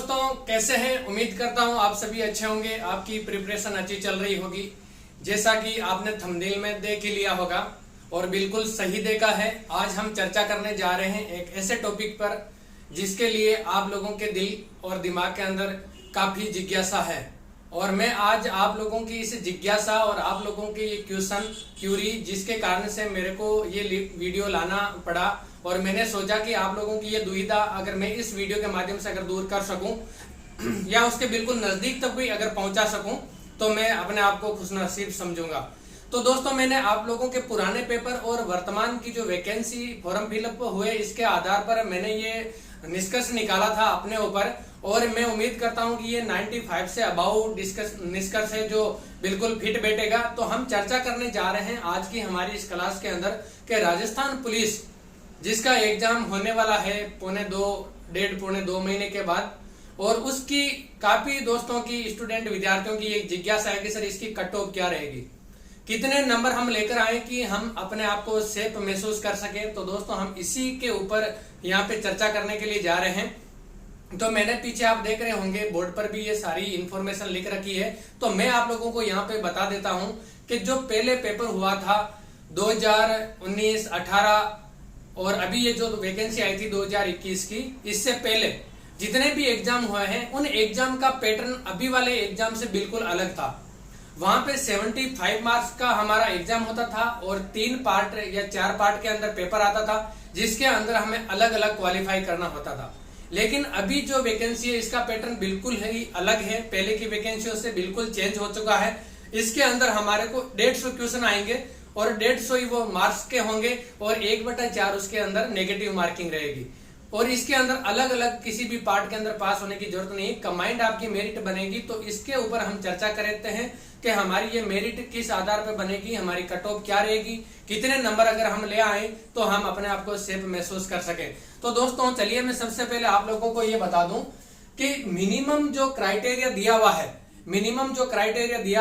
दोस्तों, कैसे हैं? उम्मीद करता हूं आप सभी अच्छे होंगे। आपकी प्रिपरेशन अच्छी चल रही होगी, जैसा कि आपने थंबनेल में देख ही लिया होगा और बिल्कुल सही देखा है। आज हम चर्चा करने जा रहे हैं एक ऐसे टॉपिक पर जिसके लिए आप लोगों के दिल और दिमाग के अंदर काफी जिज्ञासा है, और मैं आज आप लोगों की इस जिज्ञासा और आप लोगों के ये क्यूरी जिसके कारण से मेरे को ये वीडियो लाना पड़ा, और मैंने सोचा कि आप लोगों की ये दुविधा अगर मैं इस वीडियो के माध्यम से अगर दूर कर सकूं या उसके बिल्कुल नजदीक तक भी अगर पहुंचा सकूं तो मैं अपने आप को खुशनसीब समझूंगा। तो दोस्तों, मैंने आप लोगों के पुराने पेपर और वर्तमान की जो वैकेंसी फॉर्म फिलअप हुए इसके आधार पर मैंने ये निष्कर्ष निकाला था अपने ऊपर, और मैं उम्मीद करता हूं कि ये 95 से अबाउ निष्कर्ष है जो बिल्कुल फिट बैठेगा। तो हम चर्चा करने जा रहे हैं आज की हमारी इस क्लास के अंदर कि राजस्थान पुलिस जिसका एग्जाम होने वाला है पौने दो महीने के बाद, और उसकी काफी दोस्तों की स्टूडेंट विद्यार्थियों की एक जिज्ञासा है कि सर इसकी कट ऑफ क्या रहेगी, कितने नंबर हम लेकर आए कि हम अपने आप को सेफ महसूस कर सके। तो दोस्तों, हम इसी के ऊपर यहाँ पे चर्चा करने के लिए जा रहे हैं। तो मैंने पीछे आप देख रहे होंगे बोर्ड पर भी ये सारी इंफॉर्मेशन लिख रखी है, तो मैं आप लोगों को यहाँ पे बता देता हूँ कि जो पहले पेपर हुआ था 2019, 18 और अभी ये जो वैकेंसी आई थी 2021 की, इससे पहले जितने भी एग्जाम हुए हैं उन एग्जाम का पैटर्न अभी वाले एग्जाम से बिल्कुल अलग था। वहां पे 75 मार्क्स का हमारा एग्जाम होता था और 3 पार्ट या 4 पार्ट के अंदर पेपर आता था, जिसके अंदर हमें अलग अलग क्वालिफाई करना होता था। लेकिन अभी जो वैकेंसी है इसका पैटर्न बिल्कुल ही अलग है, पहले की वैकेंसियों से बिल्कुल चेंज हो चुका है। इसके अंदर हमारे को 150 क्वेश्चन आएंगे और 150 ही वो मार्क्स के होंगे और 1/4 उसके अंदर नेगेटिव मार्किंग रहेगी, और इसके अंदर अलग अलग किसी भी पार्ट के अंदर पास होने की जरूरत नहीं, कंबाइंड आपकी मेरिट बनेगी। तो इसके ऊपर हम चर्चा करते हैं कि हमारी ये मेरिट किस आधार पर बनेगी, हमारी कट ऑफ क्या रहेगी, कितने नंबर अगर हम ले आए तो हम अपने आप को सेफ महसूस कर सके। तो दोस्तों, चलिए मैं सबसे पहले आप लोगों को ये बता दूं कि मिनिमम जो क्राइटेरिया दिया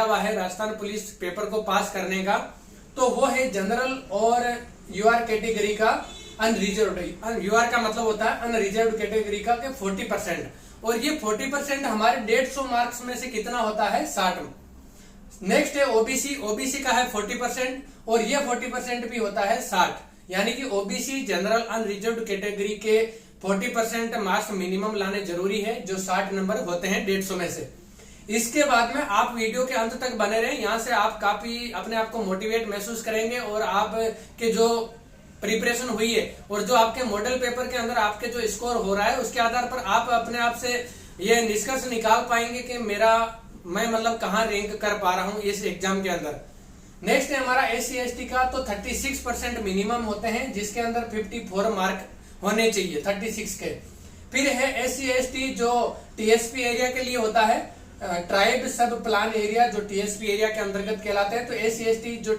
हुआ है राजस्थान पुलिस पेपर को पास करने का, तो वो है जनरल और यूआर कैटेगरी का अनरिजर्व्ड। यूआर का मतलब होता है अनरिजर्व्ड कैटेगरी का 40%, और ये 40% हमारे 150 मार्क्स में से कितना होता है 60। नेक्स्ट है ओबीसी का है 40% और ये 40% भी होता है 60, यानी कि ओबीसी जनरल अनरिजर्व्ड कैटेगरी के 40% मार्क्स मिनिमम लाने जरूरी है, जो 60 नंबर होते हैं 150 में से। इसके बाद में आप वीडियो के अंत तक बने रहें, यहाँ से आप काफी अपने आप को मोटिवेट महसूस करेंगे, और आपके जो प्रिपरेशन हुई है और जो आपके मॉडल पेपर के अंदर आपके जो स्कोर हो रहा है उसके आधार पर आप अपने आप से ये निष्कर्ष निकाल पाएंगे कि मैं मतलब कहाँ रैंक कर पा रहा हूँ इस एग्जाम के अंदर। नेक्स्ट है हमारा SC/ST का, तो 36% मिनिमम होते हैं, जिसके अंदर 54 मार्क होने चाहिए 36 के। फिर है SC/ST जो TSP एरिया के लिए होता है, ट्राइब सब प्लान एरिया, जो TSP एरिया के अंतर्गत कहलाते हैं। तो SC/ST जो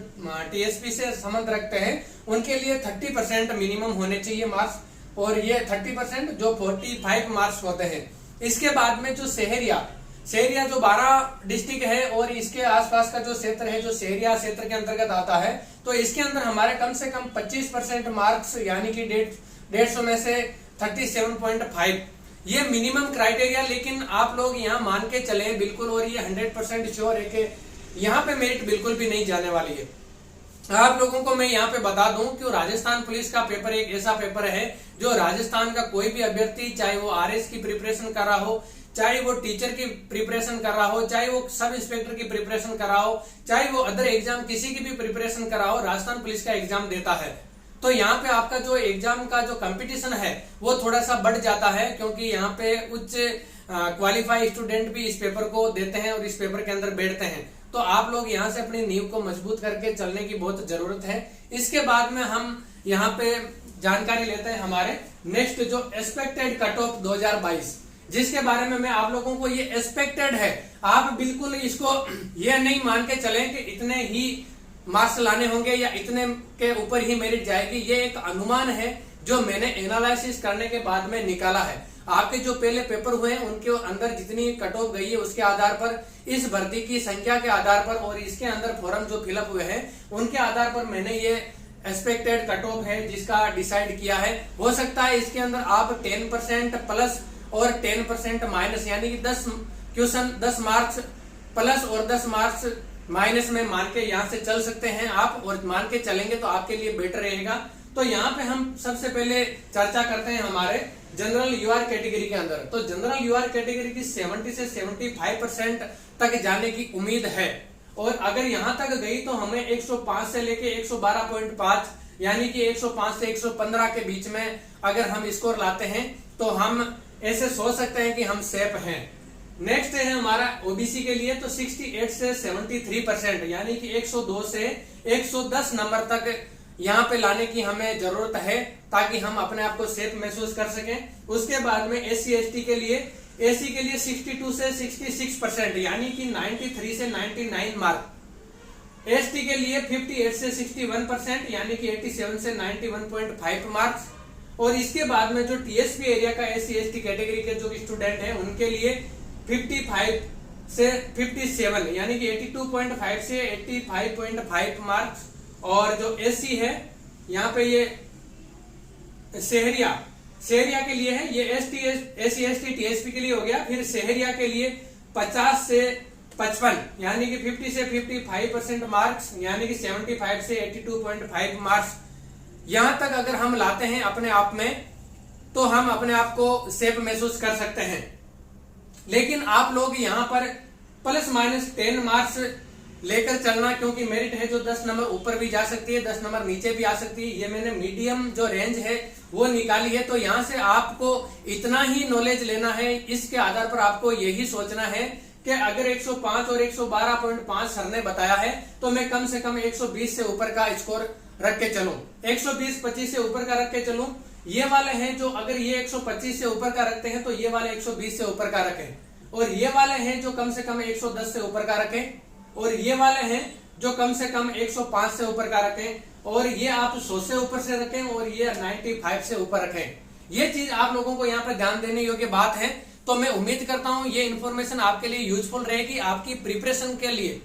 TSP से संबंध रखते हैं उनके लिए 30% मिनिमम होने चाहिए मार्क्स, और ये 30% जो 45 मार्क्स होते हैं। इसके बाद में जो शहरिया जो 12 डिस्ट्रिक्ट है और इसके आसपास का जो क्षेत्र है जो शहरिया क्षेत्र के अंतर्गत आता है, तो इसके अंदर हमारे कम से कम 25% मार्क्स, यानी कि 150 में से 37.5 ये मिनिमम क्राइटेरिया। लेकिन आप लोग यहाँ मान के चले बिल्कुल, और ये 100% श्योर है कि यहाँ पे मेरिट बिल्कुल भी नहीं जाने वाली है। आप लोगों को मैं यहाँ पे बता दूं कि राजस्थान पुलिस का पेपर एक ऐसा पेपर है जो राजस्थान का कोई भी अभ्यर्थी, चाहे वो RS की प्रिपरेशन कर रहा हो, चाहे वो टीचर की प्रिपरेशन कर रहा हो, चाहे वो सब इंस्पेक्टर की प्रिपरेशन कर रहा हो, चाहे वो अदर एग्जाम किसी की भी प्रिपरेशन कर रहा हो, राजस्थान पुलिस का एग्जाम देता है। तो यहाँ पे आपका जो एग्जाम का जो कंपटीशन है वो थोड़ा सा बढ़ जाता है, क्योंकि यहाँ पे उच्च क्वालिफाई स्टूडेंट भी इस पेपर को देते हैं और इस पेपर के अंदर बैठते हैं। तो आप लोग यहाँ से अपनी नींव को मजबूत करके चलने की बहुत जरूरत है। इसके बाद में हम यहाँ पे जानकारी लेते हैं हमारे नेक्स्ट जो एक्सपेक्टेड कट ऑफ 2022, जिसके बारे में मैं आप लोगों को, ये एक्सपेक्टेड है, आप बिल्कुल इसको ये नहीं मान के चले कि इतने ही मार्क्स लाने होंगे या इतने के ऊपर ही मेरिट जाएगी। ये एक अनुमान है जो मैंने एनालिसिस करने के बाद में निकाला है। आपके जो पहले पेपर हुए हैं उनके अंदर जितनी कट ऑफ गई है उसके आधार पर, इस भर्ती की संख्या के आधार पर और इसके अंदर फॉर्म जो फिलअप हुए हैं उनके आधार पर मैंने ये एक्सपेक्टेड कट ऑफ है जिसका डिसाइड किया है। हो सकता है इसके अंदर आप 10% प्लस और 10% माइनस, यानी कि 10 क्वेश्चन 10 मार्क्स प्लस और 10 मार्क्स माइनस में मान के यहाँ से चल सकते हैं आप, और मान के चलेंगे तो आपके लिए बेटर रहेगा। तो यहाँ पे हम सबसे पहले चर्चा करते हैं हमारे जनरल यूआर कैटेगरी के अंदर। तो जनरल यूआर कैटेगरी की 70 से 75% तक जाने की उम्मीद है, और अगर यहां तक गई तो हमें 105 से लेके 112.5 यानी कि 105 से 115 के बीच में अगर हम स्कोर लाते हैं तो हम ऐसे सोच सकते हैं कि हम सेफ हैं। नेक्स्ट है हमारा ओबीसी के लिए, तो 68 से 73% यानी कि 102 से 110 नंबर तक यहाँ पे लाने की हमें जरूरत है, ताकि हम अपने आप को सेफ महसूस कर सकें। उसके बाद में एससी एसटी के लिए 62 से 66% यानी कि 93 से 99 मार्क। एसटी के लिए 58 से 61% यानी कि 87 से 91.5 मार्क्स। और इसके बाद में जो टीएसपी एरिया का एससी एसटी कैटेगरी के जो स्टूडेंट हैं उनके लिए 55 से 57 यानी कि 82.5 से 85.5 मार्क्स। और जो एससी है यहाँ पे ये शहरिया के लिए है, ये एससी एसटी टीएसपी के लिए हो गया। फिर शहरिया के लिए 50 से 55 यानी कि 50 से 55% मार्क्स यानी कि 75 से 82.5 मार्क्स। यहां तक अगर हम लाते हैं अपने आप में तो हम अपने आप को सेफ महसूस कर सकते हैं। लेकिन आप लोग यहां पर प्लस माइनस 10 मार्क्स लेकर चलना, क्योंकि मेरिट है जो 10 नंबर ऊपर भी जा सकती है, 10 नंबर नीचे भी आ सकती है। ये मैंने मीडियम जो रेंज है वो निकाली है। तो यहाँ से आपको इतना ही नॉलेज लेना है, इसके आधार पर आपको यही सोचना है कि अगर 105 और 112.5 सर ने बताया है तो मैं कम से कम 120 से ऊपर का स्कोर रख के चलूं, 120-25 से ऊपर का रख के चलूं। ये वाले हैं जो अगर ये 125 से ऊपर का रखते हैं तो ये वाले 120 से ऊपर का रखें, और ये वाले हैं जो कम से कम 110 से ऊपर का रखें, और ये वाले हैं जो कम से कम 105 से ऊपर का रखें, और ये आप 100 से ऊपर से रखें, और ये 95 से ऊपर रखें। ये चीज आप लोगों को यहाँ पर ध्यान देने योग्य बात है। तो मैं उम्मीद करता हूँ ये इन्फॉर्मेशन आपके लिए यूजफुल रहेगी आपकी प्रिपरेशन के लिए।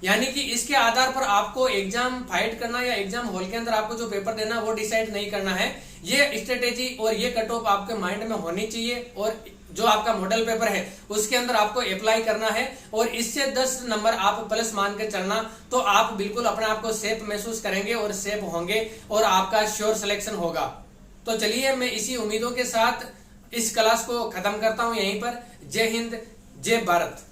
यानी कि इसके आधार पर आपको एग्जाम फाइट करना या एग्जाम हॉल के अंदर आपको जो पेपर देना वो डिसाइड नहीं करना है। ये स्ट्रेटेजी और ये कट ऑफ आपके माइंड में होनी चाहिए, और जो आपका मॉडल पेपर है उसके अंदर आपको अप्लाई करना है, और इससे 10 नंबर आप प्लस मान के चलना, तो आप बिल्कुल अपने आप को सेफ महसूस करेंगे और सेफ होंगे, और आपका श्योर सिलेक्शन होगा। तो चलिए मैं इसी उम्मीदों के साथ इस क्लास को खत्म करता हूं यहीं पर। जय हिंद, जय भारत।